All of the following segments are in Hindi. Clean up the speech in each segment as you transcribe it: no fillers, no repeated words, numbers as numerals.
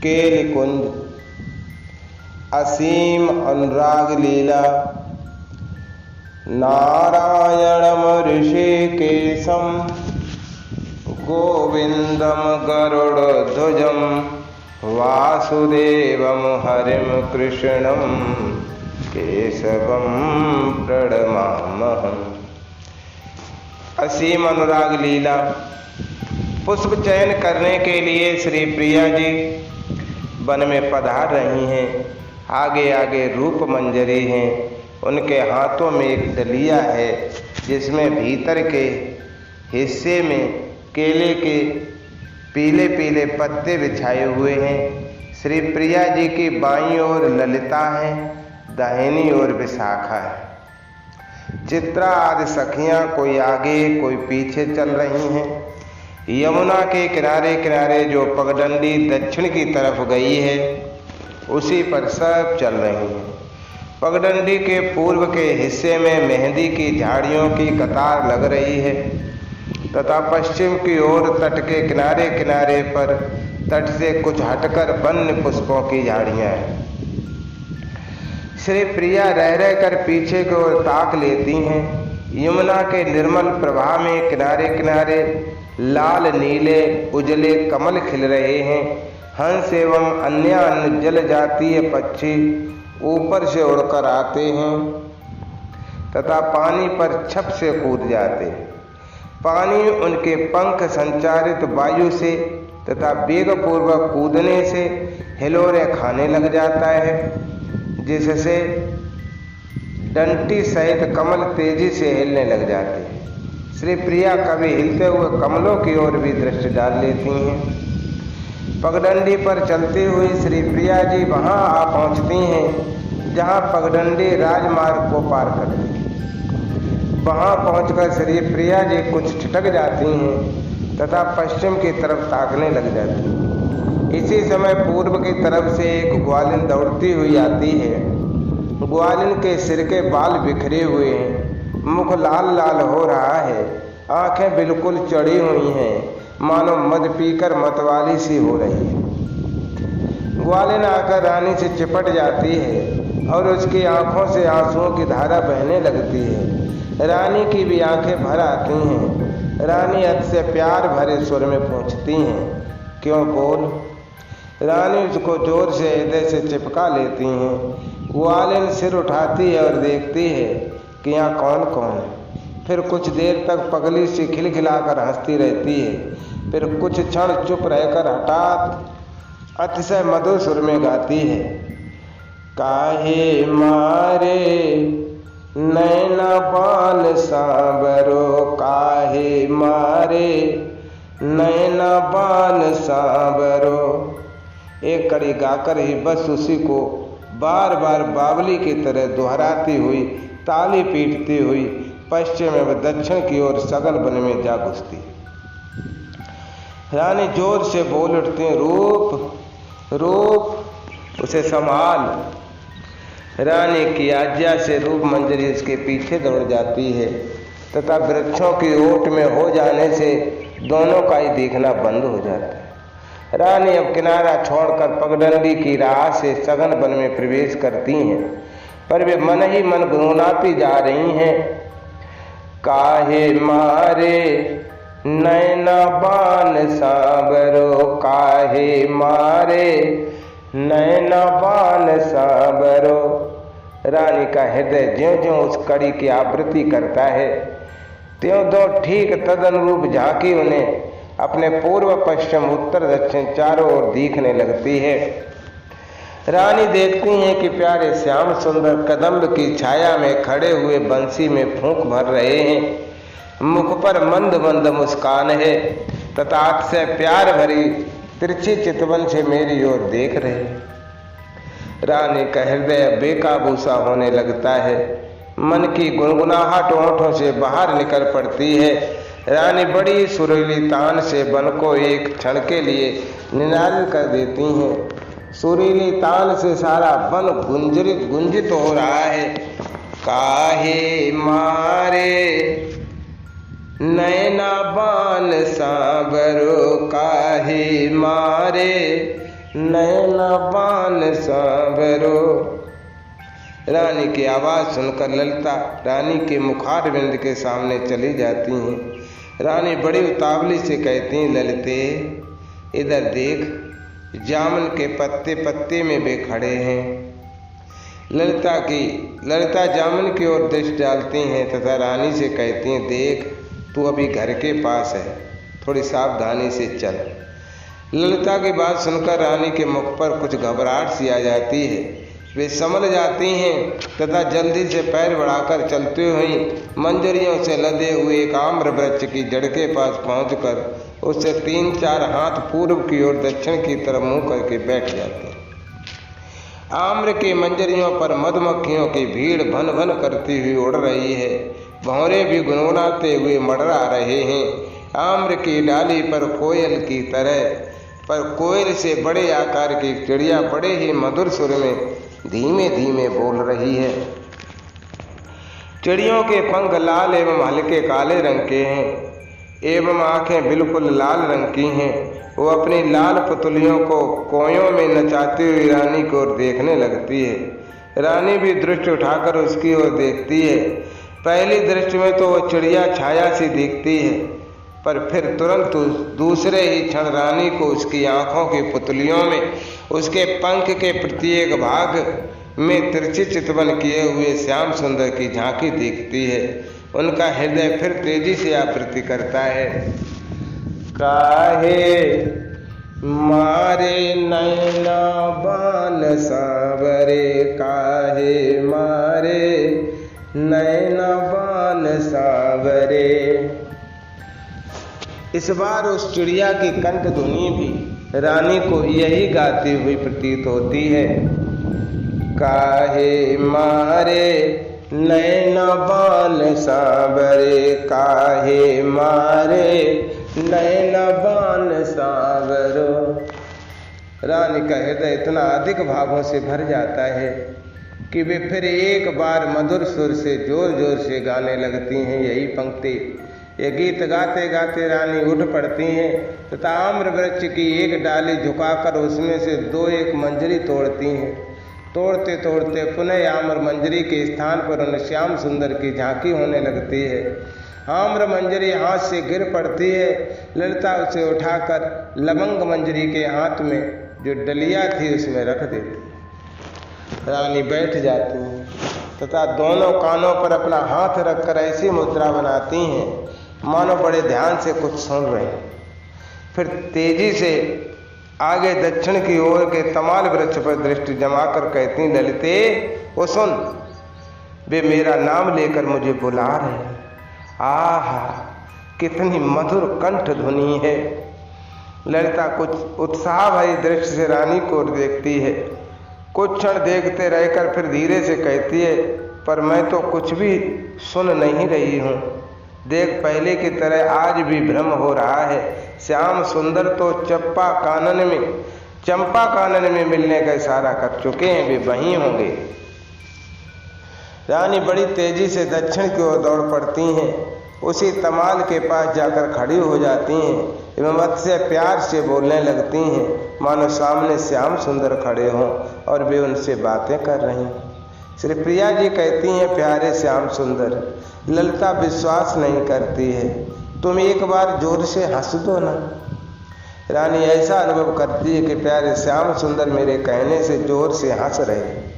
केल कुंज असीम अनुराग लीला। नारायणम ऋषिकेशम गोविंदम गरुड़ध्वजम वासुदेवम हरिम कृष्णम केशवम प्रणमामहम्। असीम अनुराग लीला। पुष्प चयन करने के लिए श्री प्रिया जी वन में पधार रही हैं। आगे आगे रूप मंजरी हैं। उनके हाथों में एक डलिया है जिसमें भीतर के हिस्से में केले के पीले पीले पत्ते बिछाए हुए हैं। श्री प्रिया जी की बाईं ओर ललिता है, दाहिनी ओर विशाखा है। चित्रा आदि सखियां कोई आगे कोई पीछे चल रही हैं। यमुना के किनारे किनारे जो पगडंडी दक्षिण की तरफ गई है उसी पर सब चल रही हैं। पगडंडी के पूर्व के हिस्से में मेहंदी की झाड़ियों की कतार लग रही है तथा पश्चिम की ओर तट के किनारे किनारे पर तट से कुछ हटकर वन्य पुष्पों की झाड़ियां हैं। श्री प्रिया रह रह कर पीछे की ओर ताक लेती हैं। यमुना के निर्मल प्रवाह में किनारे किनारे लाल नीले उजले कमल खिल रहे हैं। हंस एवं अन्य जल जातीय पक्षी ऊपर से उड़कर आते हैं तथा पानी पर छप से कूद जाते हैं। पानी उनके पंख संचारित वायु से तथा वेगपूर्वक कूदने से हिलोरे खाने लग जाता है, जिससे डंटी सहित कमल तेजी से हिलने लग जाते हैं। श्री प्रिया कभी हिलते हुए कमलों की ओर भी दृष्टि डाल लेती हैं। पगडंडी पर चलती हुई श्री प्रिया जी वहां आ पहुंचती हैं जहां पगडंडी राजमार्ग को पार करती है। वहां पहुंचकर श्री प्रिया जी कुछ ठिठक जाती हैं तथा पश्चिम की तरफ ताकने लग जाती हैं। इसी समय पूर्व की तरफ से एक ग्वालिन दौड़ती हुई आती है। ग्वालिन के सिर के बाल बिखरे हुए हैं, मुख लाल लाल हो रहा है, आंखें बिल्कुल चढ़ी हुई हैं, मानो मद पीकर मतवाली सी हो रही है। ग्वालिन आकर रानी से चिपट जाती है और उसकी आंखों से आंसुओं की धारा बहने लगती है। रानी की भी आंखें भर आती हैं। रानी अति प्यार भरे स्वर में पूछती हैं, क्यों बोल। रानी उसको जोर से हृदय से चिपका लेती हैं। ग्वालिन सिर उठाती है और देखती है कि यहाँ कौन कौन है। फिर कुछ देर तक पगली सी खिलखिलाकर हंसती रहती है। फिर कुछ क्षण चुप रहकर हठात अतिशय मधुर सुर में गाती है, काहे मारे नैना बान सांबरो, काहे मारे नैना बान सांबरो। एक कड़ी गाकर ही बस उसी को बार बार बावली की तरह दोहराती हुई ताली पीटती हुई पश्चिम एवं दक्षिण की ओर सघन वन में जा घुसती। रानी जोर से बोल उठती है, रूप रूप उसे संभाल। रानी की आज्ञा से रूप मंजरी उसके पीछे दौड़ जाती है तथा वृक्षों की ओट में हो जाने से दोनों का ही देखना बंद हो जाता है। रानी अब किनारा छोड़कर पगडंडी की राह से सघन वन में प्रवेश करती हैं, पर वे मन ही मन गुनगुनाती जा रही हैं, काहे मारे नैना बान सांबरो, काहे मारे नैना बान सांबरो। रानी का हृदय ज्यों ज्यों उस कड़ी की आवृत्ति करता है त्यों दो ठीक तदनुरूप झांकी उन्हें अपने पूर्व पश्चिम उत्तर दक्षिण चारों ओर दिखने लगती है। रानी देखती हैं कि प्यारे श्याम सुंदर कदम्ब की छाया में खड़े हुए बंसी में फूंक भर रहे हैं। मुख पर मंद मंद मुस्कान है तथा अतिशय प्यार भरी तिरछी चितवन से मेरी ओर देख रहे। रानी का हृदय बेकाबू सा होने लगता है। मन की गुनगुनाहट ओंठों से बाहर निकल पड़ती है। रानी बड़ी सुरीली तान से वन को एक क्षण के लिए निनादित कर देती हैं। सुरीली तान से सारा वन गुंजित हो रहा है। काहे मारे नैना बान सांबरो, काहे मारे नैना बान सांवरो। रानी की आवाज़ सुनकर ललिता रानी के मुखारविंद के सामने चली जाती हैं। रानी बड़ी उतावली से कहती हैं, ललिते इधर देख, जामुन के पत्ते पत्ते में वे खड़े हैं। ललिता जामुन की ओर दृष्टि डालती हैं तथा रानी से कहती हैं, देख तू अभी घर के पास है, थोड़ी सावधानी से चल। ललिता की बात सुनकर रानी के मुख पर कुछ घबराहट सी आ जाती है। वे समझ जाती हैं तथा जल्दी से पैर बढ़ाकर चलते हुए मंजरियों से लदे हुए एक आम्र वृक्ष की जड़ के पास पहुंचकर उससे 3-4 हाथ पूर्व की ओर दक्षिण की तरफ मुंह करके बैठ जाते हैं। आम्र की मंजरियों पर मधुमक्खियों की भीड़ भन भन करती हुई उड़ रही है। भौरे भी गुनगुनाते हुए मंडरा रहे हैं। आम्र की डाली पर कोयल की तरह, पर कोयल से बड़े आकार की चिड़िया बड़े ही मधुर सुर में धीमे धीमे बोल रही है। चिड़ियों के पंख लाल एवं हल्के काले रंग के हैं एवं आंखें बिल्कुल लाल रंग की हैं। वो अपनी लाल पुतलियों को कोयों में नचाती हुई रानी की ओर देखने लगती है। रानी भी दृष्टि उठाकर उसकी ओर देखती है। पहली दृष्टि में तो वो चिड़िया छाया सी दिखती है, पर फिर तुरंत दूसरे ही क्षण रानी को उसकी आंखों की पुतलियों में उसके पंख के प्रत्येक भाग में तिरछी चितवन किए हुए श्याम सुंदर की झांकी दिखती है। उनका हृदय फिर तेजी से आवृत्ति करता है। काहे मारे नैना बान सांवरे, काहे मारे नैना बान सांवरे। इस बार उस चिड़िया की कंठ ध्वनि भी रानी को यही गाती हुई प्रतीत होती है। काहे मारे नैना बान सांवरे, काहे मारे नैना बान सांवरो। रानी का हृदय इतना अधिक भावों से भर जाता है कि वे फिर एक बार मधुर सुर से जोर जोर से गाने लगती हैं यही पंक्ति। ये गीत गाते गाते रानी उठ पड़ती हैं तथा आम्र वृक्ष की एक डाली झुकाकर उसमें से 2-1 मंजरी तोड़ती हैं। तोड़ते तोड़ते पुनः आम्र मंजरी के स्थान पर उन श्याम सुंदर की झांकी होने लगती है। आम्र मंजरी हाथ से गिर पड़ती है। ललिता उसे उठाकर लवंग मंजरी के हाथ में जो डलिया थी उसमें रख देती। रानी बैठ जाती हैं तथा दोनों कानों पर अपना हाथ रखकर ऐसी मुद्रा बनाती हैं मानो बड़े ध्यान से कुछ सुन रहे हैं। फिर तेजी से आगे दक्षिण की ओर के तमाल वृक्ष पर दृष्टि जमाकर कहती, ललिते वो सुन, वे मेरा नाम लेकर मुझे बुला रहे हैं। आहा कितनी मधुर कंठ ध्वनि है। ललिता कुछ उत्साह भरी दृष्टि से रानी को देखती है। कुछ क्षण देखते रहकर फिर धीरे से कहती है, पर मैं तो कुछ भी सुन नहीं रही हूँ। देख, पहले की तरह आज भी भ्रम हो रहा है। श्याम सुंदर तो चंपा कानन में मिलने का इशारा कर चुके हैं, वे वहीं होंगे। रानी बड़ी तेजी से दक्षिण की ओर दौड़ पड़ती हैं। उसी तमाल के पास जाकर खड़ी हो जाती हैं एवं मुझसे प्यार से बोलने लगती हैं मानो सामने श्याम सुंदर खड़े हों और वे उनसे बातें कर रही हैं। श्री प्रिया जी कहती हैं, प्यारे श्याम सुंदर, ललिता विश्वास नहीं करती है, तुम एक बार जोर से हंस दो ना। रानी ऐसा अनुभव करती है कि प्यारे श्याम सुंदर मेरे कहने से जोर से हंस रहे हैं।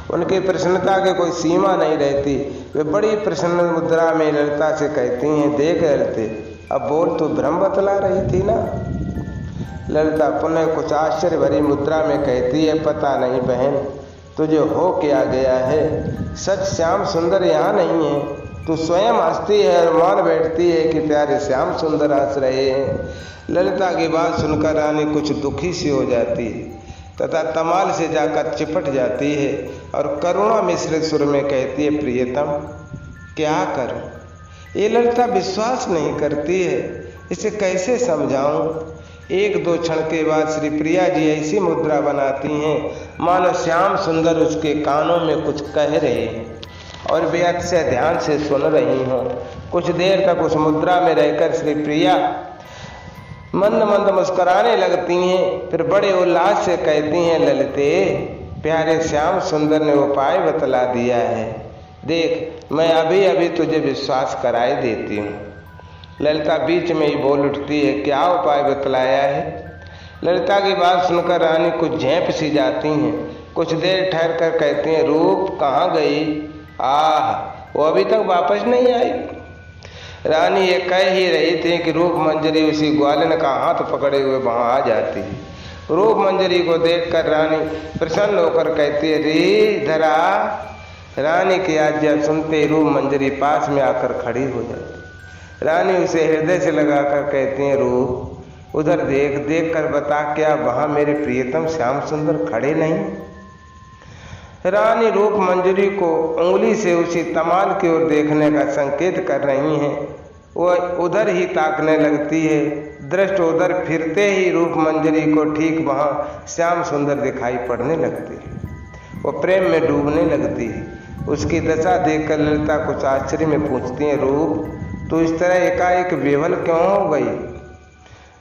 उनकी प्रसन्नता की कोई सीमा नहीं रहती। वे बड़ी प्रसन्न मुद्रा में ललिता से कहती हैं, देख ललिते, अब बोल, तो भ्रम बतला रही थी ना। ललिता पुनः कुछ आश्चर्य भरी मुद्रा में कहती है, पता नहीं बहन, तुझे हो क्या गया है। सच श्याम सुंदर यहाँ नहीं है। तू स्वयं हंसती है और मान बैठती है कि प्यारे श्याम सुंदर हंस रहे हैं। ललिता की बात सुनकर रानी कुछ दुखी सी हो जाती है तथा तमाल से जाकर चिपट जाती है और करुणा मिश्रित सुर में कहती है, प्रियतम क्या करूं? ये ललिता विश्वास नहीं करती है, इसे कैसे समझाऊं? 1-2 क्षण के बाद श्री प्रिया जी ऐसी मुद्रा बनाती हैं मानो श्याम सुंदर उसके कानों में कुछ कह रहे हैं और वे अतिशय ध्यान से सुन रही हों। कुछ देर तक उस मुद्रा में रहकर श्री प्रिया मंद मंद मुस्कुराने लगती हैं। फिर बड़े उल्लास से कहती हैं, ललिते प्यारे श्याम सुंदर ने उपाय बतला दिया है, देख मैं अभी अभी तुझे विश्वास कराए देती हूँ। ललिता बीच में ही बोल उठती है, क्या उपाय बतलाया है? ललिता की बात सुनकर रानी कुछ झेंप सी जाती हैं। कुछ देर ठहर कर कहती हैं, रूप कहाँ गई? आह, वो अभी तक वापस नहीं आई। रानी ये कह ही रही थी कि रूप मंजरी उसी ग्वालन का हाथ पकड़े हुए वहां आ जाती है। रूप मंजरी को देखकर रानी प्रसन्न होकर कहती है, री धरा। रानी की आज्ञा सुनते रूप मंजरी पास में आकर खड़ी हो जाती। रानी उसे हृदय से लगाकर कहती है, रूप उधर देख, देख कर बता क्या वहां मेरे प्रियतम श्याम सुंदर खड़े नहीं? रानी रूप मंजरी को उंगली से उसी तमाल की ओर देखने का संकेत कर रही हैं। वह उधर ही ताकने लगती है। दृष्टि उधर फिरते ही रूप मंजरी को ठीक वहां श्याम सुंदर दिखाई पड़ने लगती है। वो प्रेम में डूबने लगती है। उसकी दशा देखकर ललिता कुछ आश्चर्य में पूछती है, रूप तो इस तरह एकाएक विवल क्यों हो गई?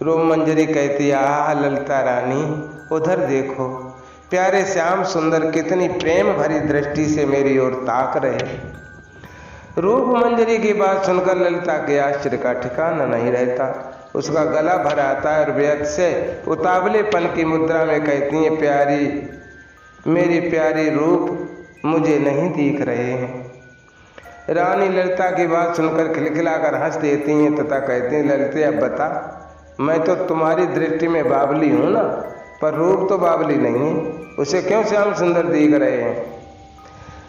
रूप मंजरी कहती है, आह ललिता रानी उधर देखो, प्यारे श्याम सुंदर कितनी प्रेम भरी दृष्टि से मेरी ओर ताक रहे। रूप मंजरी की बात सुनकर ललिता के आश्चर्य का ठिकाना नहीं रहता। उसका गला भर आता है और व्यर्थ से उतावलेपन की मुद्रा में कहती है, प्यारी मेरी प्यारी रूप मुझे नहीं दिख रहे हैं। रानी ललिता की बात सुनकर खिलखिलाकर हंस देती हैं तथा कहती हैं, ललिते अब बता, मैं तो तुम्हारी दृष्टि में बावली हूँ ना, पर रूप तो बावली नहीं है, उसे क्यों श्याम सुंदर दिख रहे हैं?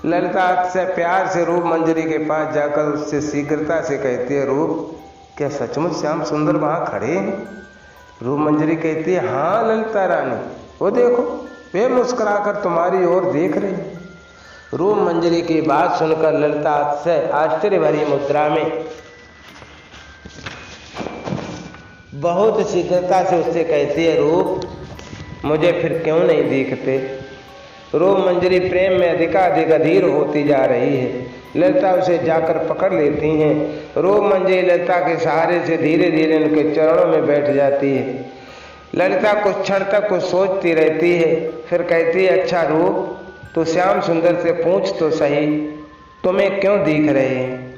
ललिता से प्यार से रूप मंजरी के पास जाकर उससे शीघ्रता से कहती है, रूप क्या सचमुच श्याम सुंदर वहाँ खड़े हैं? रूप मंजरी कहती है, हाँ ललिता रानी, वो देखो वे मुस्कुराकर तुम्हारी ओर देख रहे हैं। रूप मंजरी की बात सुनकर ललिता से आश्चर्य भरी मुद्रा में बहुत शीघ्रता से उससे कहती है, रूप मुझे फिर क्यों नहीं दिखते? रूप मंजरी प्रेम में अधिकाधिक अधीर होती जा रही है। ललिता उसे जाकर पकड़ लेती हैं। रूप मंजरी ललिता के सहारे से धीरे धीरे उनके चरणों में बैठ जाती है। ललिता कुछ क्षण तक कुछ सोचती रहती है, फिर कहती है, अच्छा रूप तो श्याम सुंदर से पूछ तो सही, तुम्हें क्यों दिख रहे हैं?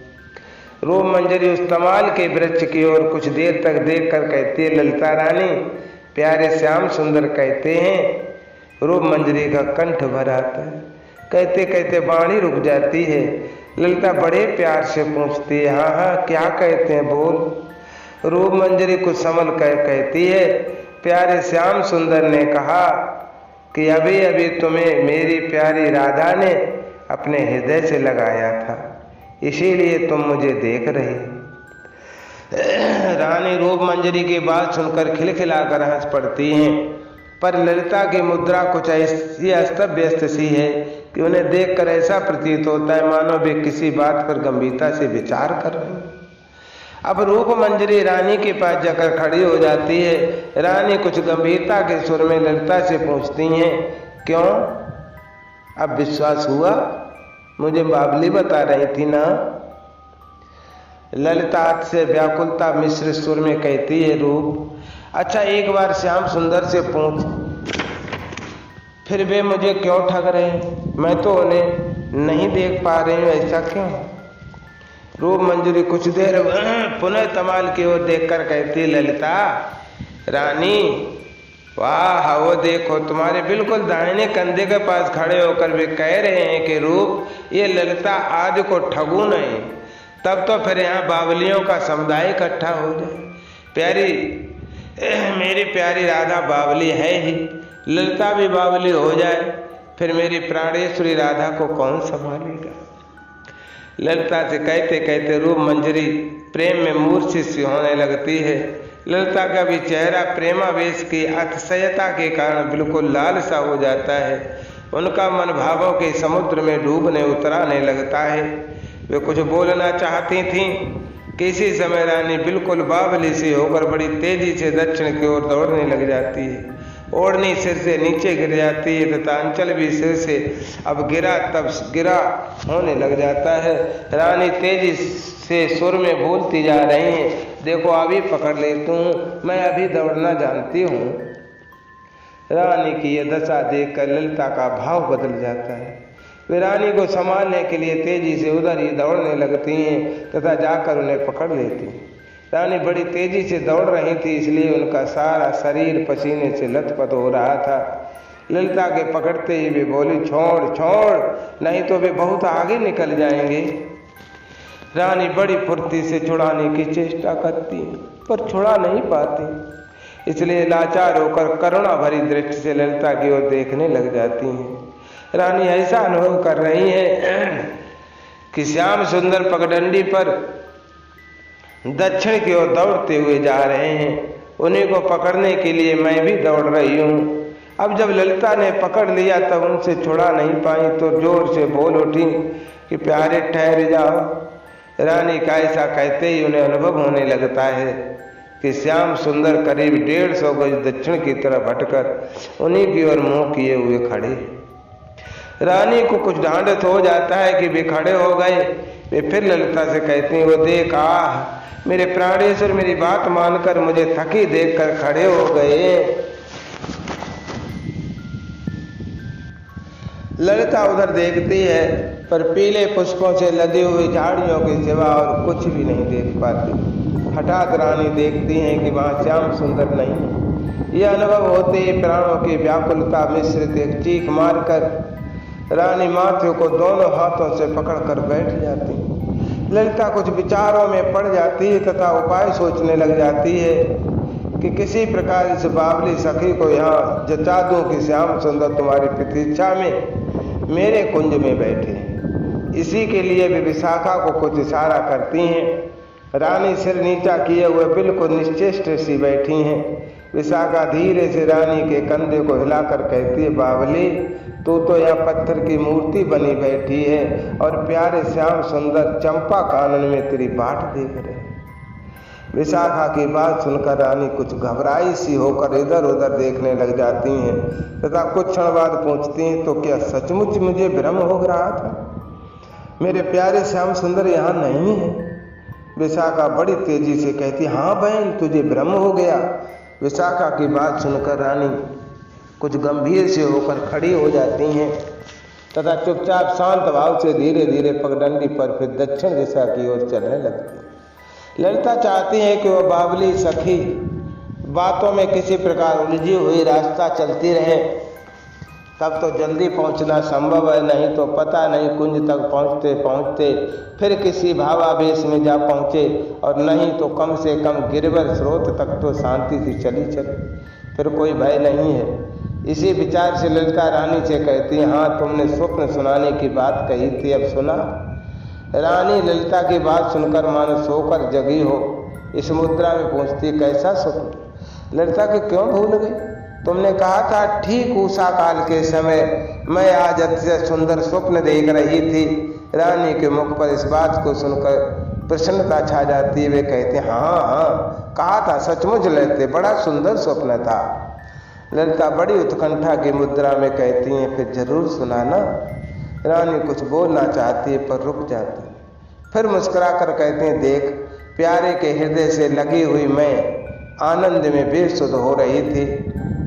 रूप मंजरी उस तमाल के वृक्ष की ओर कुछ देर तक देख कर कहती है, ललिता रानी प्यारे श्याम सुंदर कहते हैं। रूप मंजरी का कंठ भर आता है। कहते कहते वाणी रुक जाती है। ललिता बड़े प्यार से पूछती है, हाँ हाँ क्या कहते हैं, बोल। रूप मंजरी कुछ संभल कर कहती है, प्यारे श्याम सुंदर ने कहा कि अभी अभी तुम्हें मेरी प्यारी राधा ने अपने हृदय से लगाया था, इसीलिए तुम मुझे देख रही। रानी रूप मंजरी की बात सुनकर खिलखिलाकर हंस पड़ती हैं, पर ललिता की मुद्रा कुछ ऐसी अस्त व्यस्त सी है कि उन्हें देखकर ऐसा प्रतीत होता है मानो वे किसी बात पर गंभीरता से विचार कर रहे हैं। अब रूप मंजरी रानी के पास जाकर खड़ी हो जाती है। रानी कुछ गंभीरता के सुर में ललिता से पूछती हैं, क्यों अब विश्वास हुआ? मुझे बावली बता रही थी ना? ललिता से व्याकुलता मिश्र सुर में कहती है, रूप अच्छा एक बार श्याम सुंदर से पूछ, फिर वे मुझे क्यों ठग रहे हैं? मैं तो उन्हें नहीं देख पा रही हूँ, ऐसा क्यों? रूप मंजरी कुछ देर पुनः तमाल की ओर देखकर कहती, ललिता रानी वाह, वो देखो तुम्हारे बिल्कुल दाहिने कंधे के पास खड़े होकर वे कह रहे हैं कि रूप ये ललिता आज को ठगू नहीं, तब तो फिर यहाँ बावलियों का समुदाय इकट्ठा हो जाए। प्यारी मेरी प्यारी राधा बावली है ही, ललिता भी बावली हो जाए, फिर मेरी प्राणेश्वरी राधा को कौन संभालेगा? ललिता से कहते कहते रूप मंजरी प्रेम में मूर्छित सी होने लगती है। ललिता का भी चेहरा प्रेमावेश की अतिशयता के कारण बिल्कुल लाल सा हो जाता है। उनका मन भावों के समुद्र में डूबने उतराने लगता है। वे कुछ बोलना चाहती थीं कि इसी समय रानी बिल्कुल बावली सी होकर बड़ी तेजी से दक्षिण की ओर दौड़ने लग जाती है। ओढ़नी सिर से नीचे गिर जाती है तथा अंचल भी सिर से अब गिरा तब गिरा होने लग जाता है। रानी तेजी से सुर में बोलती जा रही हैं, देखो अभी पकड़ लेती हूँ, मैं अभी दौड़ना जानती हूँ। रानी की यह दशा देखकर ललिता का भाव बदल जाता है। वे रानी को संभालने के लिए तेजी से उधर ही दौड़ने लगती हैं तथा जाकर उन्हें पकड़ लेती हैं। रानी बड़ी तेजी से दौड़ रही थी, इसलिए उनका सारा शरीर पसीने से लथपथ हो रहा था। ललिता के पकड़ते ही वे बोली, छोड़ छोड़, नहीं तो वे बहुत आगे निकल जाएंगे। रानी बड़ी फुर्ती से छुड़ाने की चेष्टा करती पर छुड़ा नहीं पाती, इसलिए लाचार होकर करुणा भरी दृष्टि से ललिता की ओर देखने लग जाती हैं। रानी ऐसा अनुभव कर रही है कि श्याम सुंदर पगडंडी पर दक्षिण की ओर दौड़ते हुए जा रहे हैं। उन्हीं को पकड़ने के लिए मैं भी दौड़ रही हूँ। अब जब ललिता ने पकड़ लिया तब उनसे छुड़ा नहीं पाई तो जोर से बोल उठी कि प्यारे ठहर जाओ। रानी का ऐसा कहते ही उन्हें अनुभव होने लगता है कि श्याम सुंदर करीब 150 गज दक्षिण की तरफ हटकर उन्हीं की ओर मुंह किए हुए खड़े। रानी को कुछ ढांढस हो जाता है कि वे खड़े हो गए। वे फिर ललिता से कहती हैं, वो देख, मेरे प्राणेश्वर मेरी बात मानकर मुझे थकी देखकर खड़े हो गए। ललिता उधर देखती है पर पीले पुष्पों से लदी हुई झाड़ियों के सिवा और कुछ भी नहीं देख पाती। हठात रानी देखती हैं कि वहां श्याम सुंदर नहीं। यह अनुभव होते ही प्राणों की व्याकुलता मिश्रित एक चीख मारकर रानी माथे को दोनों हाथों से पकड़कर बैठ जाती। ललिता कुछ विचारों में पड़ जाती है तथा उपाय सोचने लग जाती है कि किसी प्रकार इस बावली सखी को यहाँ जचा दूं कि श्याम सुंदर तुम्हारी प्रतीक्षा में मेरे कुंज में बैठे। इसी के लिए वे विशाखा को कुछ इशारा करती हैं। रानी सिर नीचा किए हुए बिल्कुल निश्चेष्ट सी बैठी हैं। विशाखा धीरे से रानी के कंधे को हिलाकर कहती है, बावली तू तो यहाँ पत्थर की मूर्ति बनी बैठी है और प्यारे श्याम सुंदर चंपा कानन में तेरी बाट देख रहे। विशाखा की बात सुनकर रानी कुछ घबराई सी होकर इधर उधर देखने लग जाती हैं तथा कुछ क्षण बाद पूछती हैं, तो क्या सचमुच मुझे भ्रम हो रहा था? मेरे प्यारे श्याम सुंदर यहाँ नहीं है? विशाखा बड़ी तेजी से कहती, हाँ बहन, तुझे भ्रम हो गया। विशाखा की बात सुनकर रानी कुछ गंभीर से होकर खड़ी हो जाती हैं तथा चुपचाप शांत भाव से धीरे धीरे पगडंडी पर फिर दक्षिण दिशा की ओर चलने लगती हैं। ललिता चाहती है कि वह बावली सखी बातों में किसी प्रकार उलझी हुई रास्ता चलती रहे, तब तो जल्दी पहुंचना संभव है, नहीं तो पता नहीं कुंज तक पहुंचते पहुंचते फिर किसी भावावेश में जा पहुंचे, और नहीं तो कम से कम गिरवर स्रोत तक तो शांति से चली चले, फिर कोई भय नहीं है। इसी विचार से ललिता रानी से कहती है, हाँ तुमने स्वप्न सुनाने की बात कही थी, अब सुना? रानी ललिता की बात सुनकर मानो सोकर जगी हो इस मुद्रा में पूछती, कैसा स्वप्न? ललिता के क्यों भूल गई? तुमने कहा था ठीक उषा काल के समय मैं आज अत्यंत सुंदर स्वप्न देख रही थी। रानी के मुख पर इस बात को सुनकर प्रसन्नता छा जाती है। वे कहते, हाँ हाँ कहा था, सचमुच लेते, बड़ा सुंदर स्वप्न था। ललिता बड़ी उत्कंठा की मुद्रा में कहती हैं, फिर जरूर सुनाना। रानी कुछ बोलना चाहती है पर रुक जाती है, फिर मुस्कुराकर कहते हैं, देख प्यारे के हृदय से लगी हुई मैं आनंद में बेसुध हो रही थी।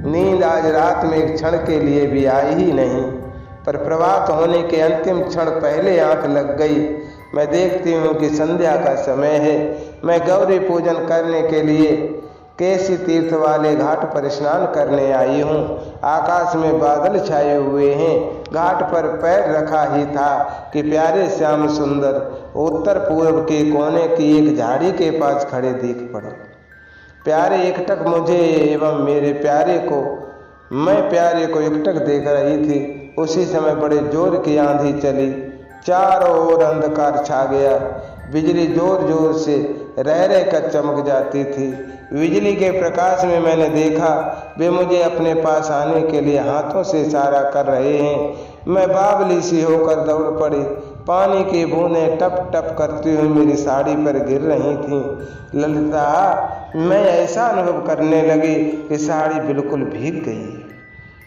नींद आज रात में एक क्षण के लिए भी आई ही नहीं, पर प्रभात होने के अंतिम क्षण पहले आंख लग गई। मैं देखती हूँ कि संध्या का समय है। मैं गौरी पूजन करने के लिए केसी तीर्थ वाले घाट पर स्नान करने आई हूँ। आकाश में बादल छाए हुए हैं। घाट पर पैर रखा ही था कि प्यारे श्याम सुंदर उत्तर पूर्व के कोने की एक झाड़ी के पास खड़े दिख पड़े। प्यारे एकटक मुझे एवं मेरे प्यारे को, मैं प्यारे को एकटक देख रही थी। उसी समय बड़े जोर की आंधी चली, चारों ओर अंधकार छा गया। बिजली जोर जोर से रह रह कर चमक जाती थी। बिजली के प्रकाश में मैंने देखा वे मुझे अपने पास आने के लिए हाथों से इशारा कर रहे हैं। मैं बावली सी होकर दौड़ पड़ी। पानी की बूंदें टप टप करती हुई मेरी साड़ी पर गिर रही थीं। ललिता, मैं ऐसा अनुभव करने लगी कि साड़ी बिल्कुल भीग गई है।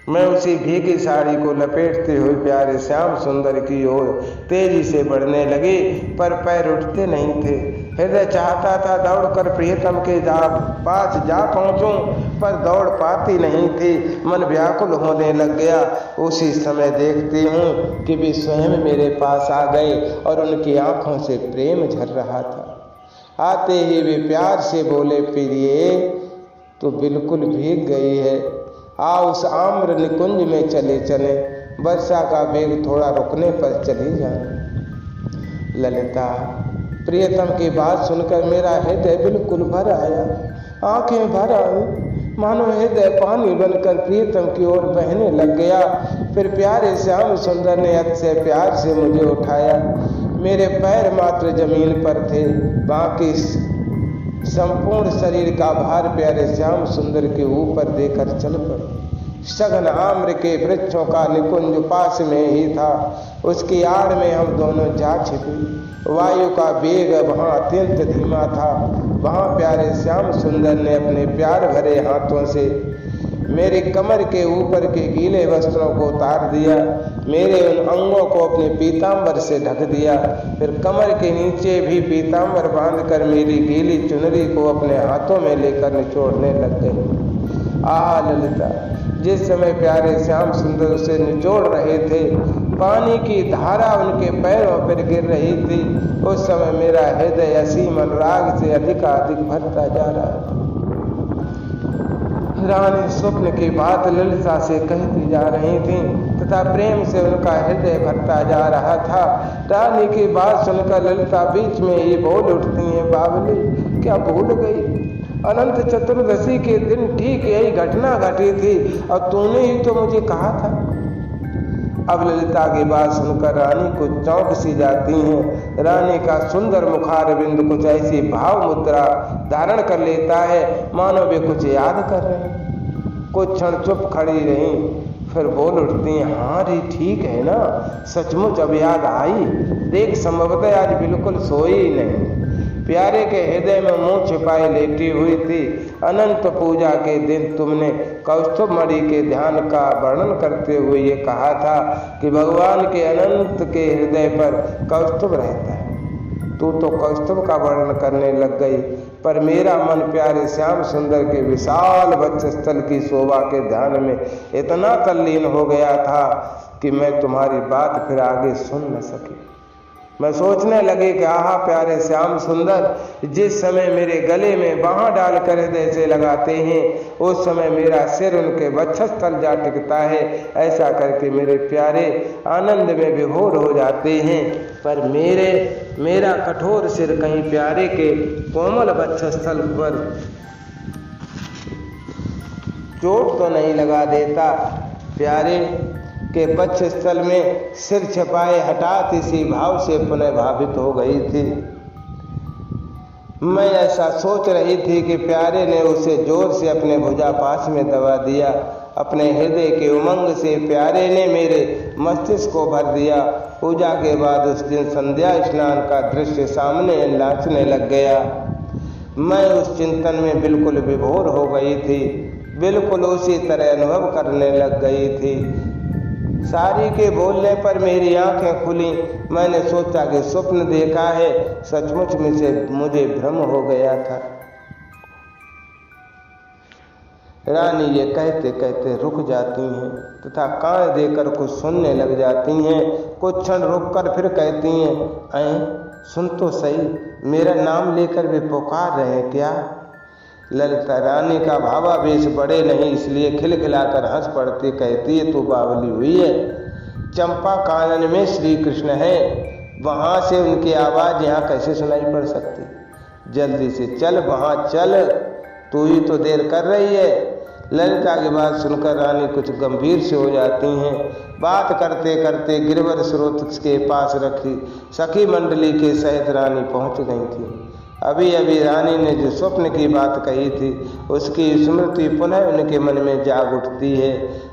मैं उसी भीगी साड़ी को लपेटते हुए प्यारे श्याम सुंदर की ओर तेजी से बढ़ने लगी, पर पैर उठते नहीं थे। हृदय चाहता था दौड़कर प्रियतम के पास जा पहुंचूं, पर दौड़ पाती नहीं थी। मन व्याकुल होने लग गया। उसी समय देखती हूँ कि वे स्वयं मेरे पास आ गए और उनकी आंखों से प्रेम झर रहा था। आते ही वे प्यार से बोले, प्रिये तो बिल्कुल भीग गई है, आ उस आम्र निकुंज में चले चले, वर्षा का वेग थोड़ा रुकने पर चली जाए। ललिता, प्रियतम की बात सुनकर मेरा हृदय बिल्कुल भर आया, आंखें भर आई, मानो हृदय पानी बनकर प्रियतम की ओर बहने लग गया। फिर प्यारे श्याम सुंदर ने अतिशय प्यार से मुझे उठाया। मेरे पैर मात्र जमीन पर थे, बाकी संपूर्ण शरीर का भार प्यारे श्याम सुंदर के ऊपर देकर चल पड़ा। सघन आम्र के वृक्षों का निकुंज पास में ही था। उसकी आड़ में हम दोनों जा छिपे। वायु का वेग वहाँ अत्यंत धीमा था। वहाँ प्यारे श्याम सुंदर ने अपने प्यार भरे हाथों से मेरे कमर के ऊपर के गीले वस्त्रों को उतार दिया, मेरे उन अंगों को अपने पीताम्बर से ढक दिया। फिर कमर के नीचे भी पीताम्बर बांधकर मेरी गीली चुनरी को अपने हाथों में लेकर निचोड़ने लग गए। आह ललिता, जिस समय प्यारे श्याम सुंदर उसे निचोड़ रहे थे, पानी की धारा उनके पैरों पर गिर रही थी, उस समय मेरा हृदय असीम अनुराग से अधिकाधिक भरता जा रहा था। रानी स्वप्न की बात ललिता से कहती जा रही थी तथा प्रेम से उनका हृदय भरता जा रहा था। रानी की बात सुनकर ललिता बीच में ही बोल उठती है, बावली क्या भूल गई? अनंत चतुर्दशी के दिन ठीक यही घटना घटी थी और तूने ही तो मुझे कहा था। अब ललिता की बात सुनकर रानी को चौंक सी जाती हैं। रानी का सुंदर मुखारविंद कुछ ऐसी भाव मुद्रा धारण कर लेता है मानो वे कुछ याद कर रहे हैं। कुछ क्षण चुप खड़ी रही, फिर बोल उठती हैं, हाँ रे ठीक है ना, सचमुच अब याद आई। देख संभवतः आज बिल्कुल सोई ही नहीं, प्यारे के हृदय में मुंह छिपाए लेटी हुई थी। अनंत पूजा के दिन तुमने कौस्तुभ मणि के ध्यान का वर्णन करते हुए ये कहा था कि भगवान के अनंत के हृदय पर कौस्तुभ रहता है। तू तो कौस्तुभ का वर्णन करने लग गई, पर मेरा मन प्यारे श्याम सुंदर के विशाल वक्षस्थल की शोभा के ध्यान में इतना तल्लीन हो गया था कि मैं तुम्हारी बात फिर आगे सुन न सकी। मैं सोचने लगी कि आहा प्यारे श्याम सुंदर जिस समय मेरे गले में बाँह डालकर हृदय से लगाते हैं, उस समय मेरा सिर उनके वक्षस्थल जा टिकता है। ऐसा करके मेरे प्यारे आनंद में विभोर हो जाते हैं, पर मेरा कठोर सिर कहीं प्यारे के कोमल वक्षस्थल पर चोट तो नहीं लगा देता। प्यारे के वक्षस्थल में सिर छिपाए हठात इसी भाव से पुनः भावित हो गई थी। मैं ऐसा सोच रही थी कि प्यारे ने उसे जोर से अपने भुजा पास में दबा दिया। अपने हृदय के उमंग से प्यारे ने मेरे मस्तिष्क को भर दिया। पूजा के बाद उस दिन संध्या स्नान का दृश्य सामने नाचने लग गया। मैं उस चिंतन में बिल्कुल विभोर हो गई थी, बिल्कुल उसी तरह अनुभव करने लग गई थी। सारी के बोलने पर मेरी आंखें खुली। मैंने सोचा कि स्वप्न देखा है, सचमुच मुझे भ्रम हो गया था। रानी ये कहते कहते रुक जाती हैं तथा कान देकर कुछ सुनने लग जाती हैं। कुछ क्षण रुककर फिर कहती हैं, सुन तो सही, मेरा नाम लेकर वे पुकार रहे हैं क्या? ललिता रानी का भावावेश बढ़े नहीं, इसलिए खिलखिलाकर हंस पड़ती कहती है, तू बावली हुई है। चंपा कानन में श्री कृष्ण है, वहाँ से उनकी आवाज़ यहाँ कैसे सुनाई पड़ सकती? जल्दी से चल, वहाँ चल, तू ही तो देर कर रही है। ललिता की बात सुनकर रानी कुछ गंभीर से हो जाती हैं। बात करते करते गिरवर स्रोत के पास रखी सखी मंडली के सहित रानी पहुँच गई थी। अभी अभी रानी ने जो स्वप्न की बात कही थी उसकी स्मृति पुनः उनके मन में जाग उठती है।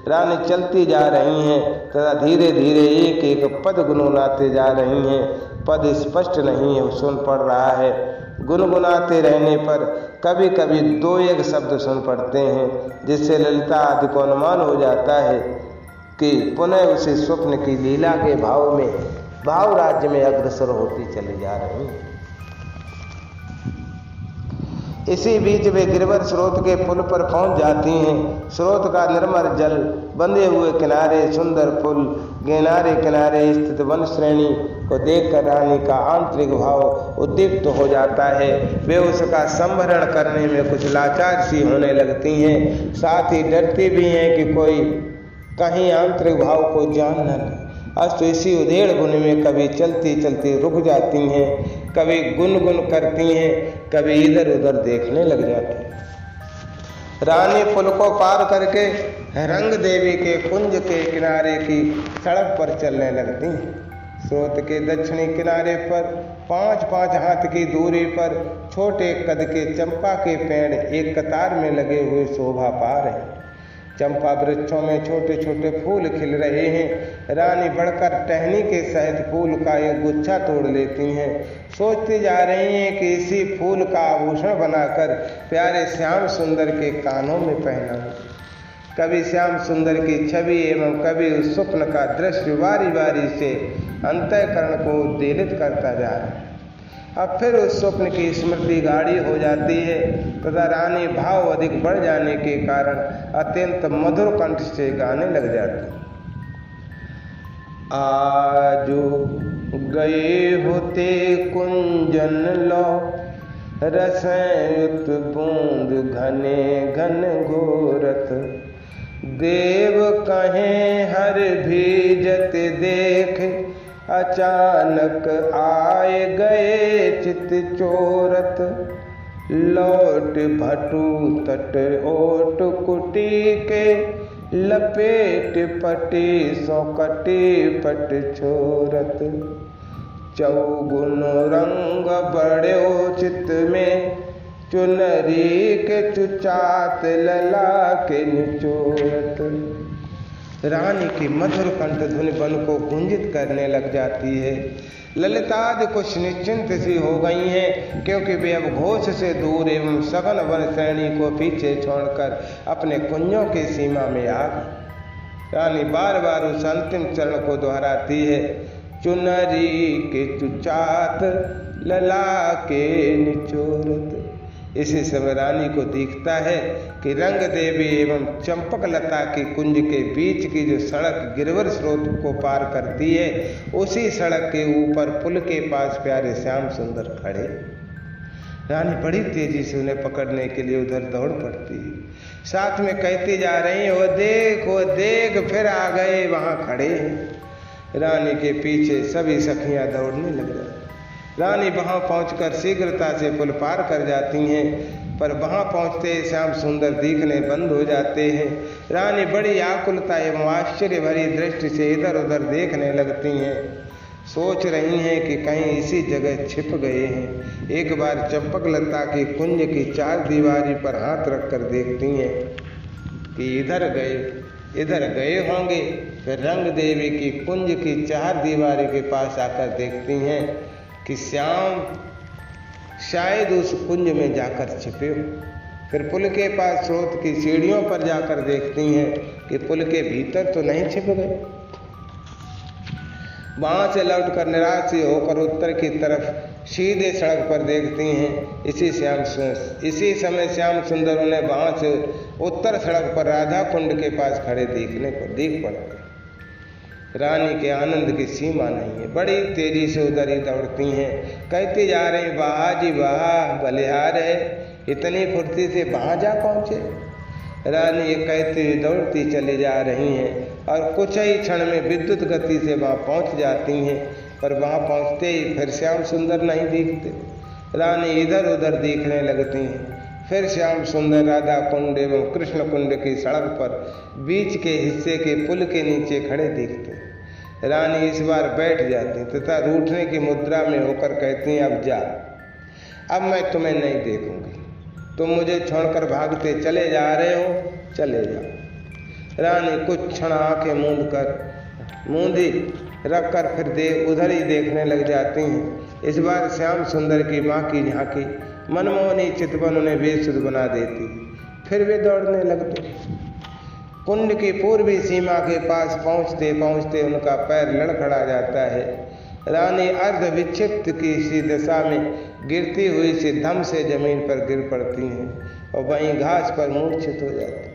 रानी चलती जा रही हैं तथा धीरे धीरे एक एक पद गुनगुनाते जा रही हैं। पद स्पष्ट नहीं है, सुन पड़ रहा है। गुनगुनाते रहने पर कभी कभी दो एक शब्द सुन पड़ते हैं, जिससे ललिता आदि को अनुमान हो जाता है कि पुनः उसे स्वप्न की लीला के भाव में भाव राज्य में अग्रसर होती चली जा रही है। इसी बीच वे गिरवर स्रोत के पुल पर पहुंच जाती हैं। स्रोत का निर्मल जल, बंधे हुए किनारे, सुंदर पुल, किनारे किनारे स्थित वन श्रेणी को देखकर रानी का आंतरिक भाव उद्दीप्त हो जाता है। वे उसका संभरण करने में कुछ लाचार सी होने लगती हैं, साथ ही डरती भी हैं कि कोई कहीं आंतरिक भाव को जान न ले। अस्तु इसी उधेड़ बुन में कभी चलती चलती रुक जाती हैं, कभी गुनगुन करती हैं, कभी इधर उधर देखने लग जाती हैं। रानी पुल को पार करके रंग देवी के कुंज के किनारे की सड़क पर चलने लगती हैं। स्रोत के दक्षिणी किनारे पर 5-5 हाथ की दूरी पर छोटे कद के चंपा के पेड़ एक कतार में लगे हुए शोभा पा रहे हैं। चंपा वृक्षों में छोटे छोटे फूल खिल रहे हैं। रानी बढ़कर टहनी के सहित फूल का एक गुच्छा तोड़ लेती हैं। सोचती जा रही हैं कि इसी फूल का आभूषण बनाकर प्यारे श्याम सुंदर के कानों में पहनाऊं। कभी श्याम सुंदर की छवि एवं कभी उस स्वप्न का दृश्य बारी बारी से अंतःकरण को उद्वेलित करता जा रहा है। अब फिर उस स्वप्न की स्मृति गाढ़ी हो जाती है तथा रानी भाव अधिक बढ़ जाने के कारण अत्यंत मधुर कंठ से गाने लग जाती। आजो गए होते कुंजन लो, रसयुत बूंद घने घन घोरत, देव कहें हर भीजत देख, अचानक आए गए चित चोरत, लौट भटू तट ओट कुटी के, लपेट पटी सो कटी पट छोरत, चौगुन रंग बड़े चित में, चुनरी के चुचात लला के निचोरत। रानी की मधुर कंठ धुन वन को गुंजित करने लग जाती है। ललितादि कुछ निश्चिंत सी हो गई हैं, क्योंकि वे अब घोष से दूर एवं सघन वन श्रेणी को पीछे छोड़कर अपने कुंजों की सीमा में आ गई। रानी बार बार उस अंतिम चरण को दोहराती है, चुनरी के चुचात लला के निचोरत। इसी समय रानी को दिखता है कि रंग देवी एवं चंपक लता की कुंज के बीच की जो सड़क गिरवर स्रोत को पार करती है, उसी सड़क के ऊपर पुल के पास प्यारे श्याम सुंदर खड़े। रानी बड़ी तेजी से उन्हें पकड़ने के लिए उधर दौड़ पड़ती है। साथ में कहती जा रही है, वो देख फिर आ गए, वहां खड़े हैं। रानी के पीछे सभी सखियां दौड़ने लग जाती। रानी वहां पहुंचकर शीघ्रता से पुल पार कर जाती हैं, पर वहां पहुंचते श्याम सुंदर दिखने बंद हो जाते हैं। रानी बड़ी आकुलता एवं आश्चर्य भरी दृष्टि से इधर उधर देखने लगती हैं। सोच रही हैं कि कहीं इसी जगह छिप गए हैं। एक बार चंपक लता की कुंज की चार दीवारी पर हाथ रखकर देखती हैं कि इधर गए होंगे। फिर रंग देवी की कुंज की चार दीवारी के पास आकर देखती हैं कि श्याम शायद उस कुंज में जाकर छिपे हो। फिर पुल के पास स्रोत की सीढ़ियों पर जाकर देखती हैं कि पुल के भीतर तो नहीं छिप गए। वहां से लौटकर निराश होकर उत्तर की तरफ सीधे सड़क पर देखती हैं। इसी समय श्याम सुंदर उन्हें वहां से उत्तर सड़क पर राधा कुंड के पास खड़े दिख पड़ते। रानी के आनंद की सीमा नहीं है, बड़ी तेजी से उधर ही दौड़ती हैं। कहती जा रही, वाह जी वाह, बलिहार है, इतनी फुर्ती से वहां जा पहुंचे। रानी ये कहती हुई दौड़ती चली जा रही हैं और कुछ ही क्षण में विद्युत गति से वहां पहुंच जाती हैं, पर वहां पहुंचते ही फिर श्याम सुंदर नहीं दिखते। रानी इधर उधर देखने लगती हैं। फिर श्याम सुंदर राधा कुंड एवं कृष्ण कुंड की सड़क पर बीच के हिस्से के पुल के नीचे खड़े दिखते। रानी इस बार बैठ जाती तथा रूठने की मुद्रा में होकर कहती हैं, अब जा, अब मैं तुम्हें नहीं देखूंगी, तुम मुझे छोड़कर भागते चले जा रहे हो, चले जाओ। रानी कुछ क्षण आंखें मूंदी रखकर फिर उधर ही देखने लग जाती हैं। इस बार श्याम सुंदर की माँ की झांकी मनमोहनी चितवन उन्हें बेसुध बना देती। फिर वे दौड़ने लगते। कुंड की पूर्वी सीमा के पास पहुंचते पहुंचते उनका पैर लड़खड़ा जाता है। रानी अर्ध विक्षिप्त की सी दशा में गिरती हुई सी धम से जमीन पर गिर पड़ती हैं और वहीं घास पर मूर्छित हो जाती।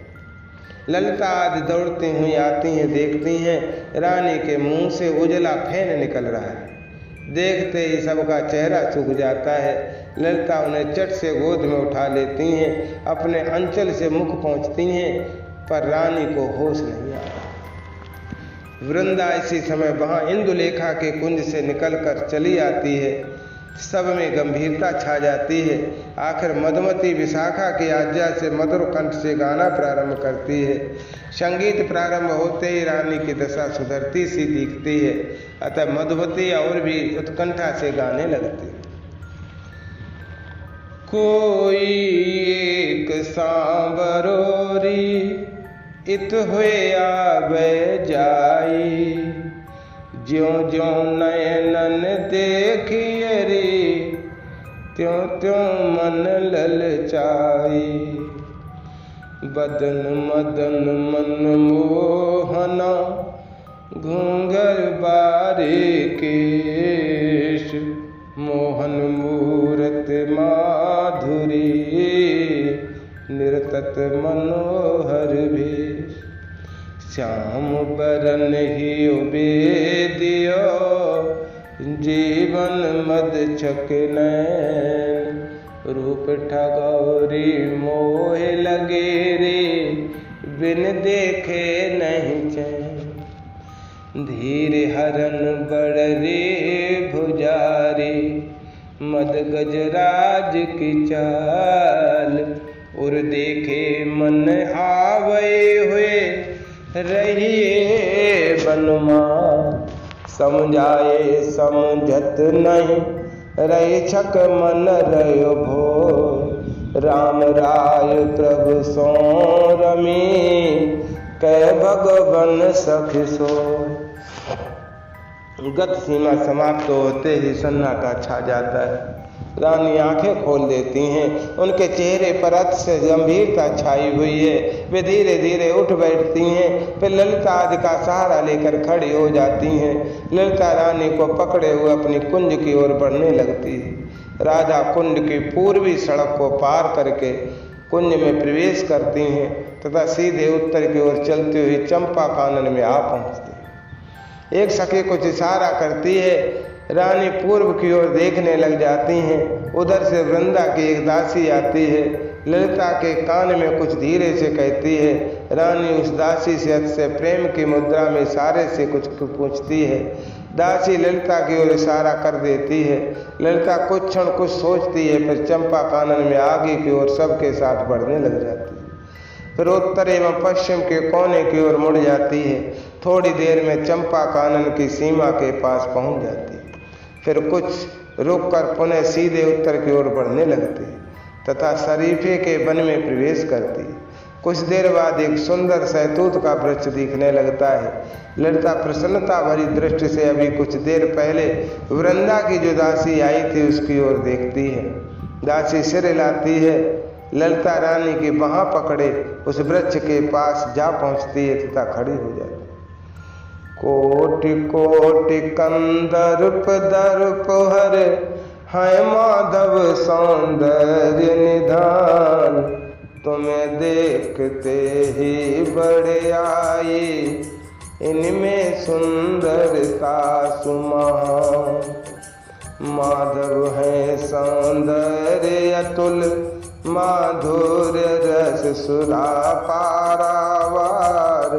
ललिता आदि दौड़ती हुई आती हैं, देखती हैं रानी के मुंह से उजला फेन निकल रहा है। देखते ही सबका चेहरा सूख जाता है। ललिता उन्हें चट से गोद में उठा लेती हैं, अपने अंचल से मुख पहुँचती हैं, पर रानी को होश नहीं आता। वृंदा इसी समय वहाँ इंदुलेखा के कुंज से निकलकर चली आती है। सब में गंभीरता छा जाती है। आखिर मधुमती विशाखा की आज्ञा से मधुर कंठ से गाना प्रारंभ करती है। संगीत प्रारंभ होते ही रानी की दशा सुधरती सी दिखती है। अतः मधुमती और भी उत्कंठा से गाने लगती। कोई एक सांवरोरी इत हुए आवे जाई, ज्यों ज्यों नयनन देखिए रे, त्यों त्यों मन ललचाई। बदन मदन मन मोहना, घूंघर बारे केश, मोहन मूरत माधुरी, निर्तत मनोहर भेष। श्याम बरन ही उबेदियो, जीवन मद छक नैन, रूप ठगौरी मोह लगे रे, बिन देखे नहीं चैन। धीर हरन बड़ रे भुजारी, मद गजराज की चाल, और देखे मन आवे हुए, रहिए बनुमान। समझाए समझत नहीं, रही छक मन रयो भोर। राम राय प्रभु सो रमी, कै भगवन सखी सोर। गत सीमा समाप्त होते ही सन्नाटा छा जाता है। रानी आंखें खोल देती हैं। उनके चेहरे पर अति से गंभीरता छाई हुई है। वे धीरे धीरे उठ बैठती हैं, फिर ललिता आदि का सहारा लेकर खड़ी हो जाती हैं। ललिता रानी को पकड़े हुए अपनी कुंज की ओर बढ़ने लगती है। राधा कुंड की पूर्वी सड़क को पार करके कुंज में प्रवेश करती हैं तथा सीधे उत्तर की ओर चलती हुई चंपा कानन में आ पहुँचती। एक सखी कुछ इशारा करती है। रानी पूर्व की ओर देखने लग जाती हैं। उधर से वृंदा की एक दासी आती है। ललिता के कान में कुछ धीरे से कहती है। रानी उस दासी से अतिशय प्रेम की मुद्रा में इशारे से कुछ पूछती है। दासी ललिता की ओर इशारा कर देती है। ललिता कुछ क्षण कुछ सोचती है, फिर चंपा कानन में आगे की ओर सबके साथ बढ़ने लग जाती है। फिर उत्तर एवं पश्चिम के कोने की ओर मुड़ जाती है। थोड़ी देर में चंपा कानन की सीमा के पास पहुंच जाती है। फिर कुछ रुककर पुनः सीधे उत्तर की ओर बढ़ने लगती है तथा शरीफे के वन में प्रवेश करती है। कुछ देर बाद एक सुंदर सहतूत का वृक्ष दिखने लगता है। ललिता प्रसन्नता भरी दृष्टि से अभी कुछ देर पहले वृंदा की जो दासी आई थी उसकी ओर देखती है। दासी सिर हिलाती है। ललिता रानी की बाँह पकड़े उस वृक्ष के पास जा पहुँचती है तथा खड़ी हो जाती है। कोटि कोटि कंदर्प दर्प हर, है माधव सौंदर्य निधान। तुम्हें देखते ही बड़े आई, इनमें सुंदरता सुमहान। माधव है सौंदर्य अतुल, माधुर्य रस सुरा पारावार।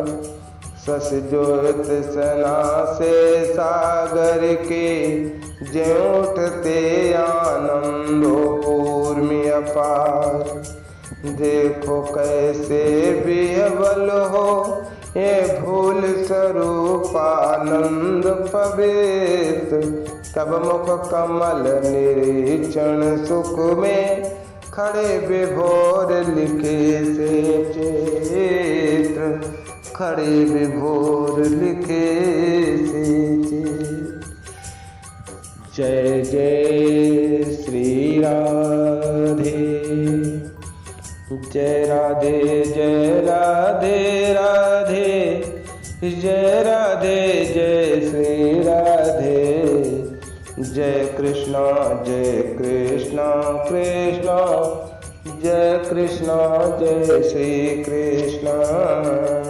सस ज्योत सना से सागर के, ज्यों उठते आनंदो पूर्मी अपार। देखो कैसे विह्वल हो ये भूल स्वरूप आनंद पवित्र। तब मुख कमल निरीक्षण सुख में, खड़े विभोर लिखे से चित्र। खड़े विभोर लिखे से चित्र। जय जय श्री राधे, जय राधे जय राधे राधे, जय राधे जय श्री राधे। जय कृष्ण कृष्ण जय कृष्ण जय श्री कृष्ण।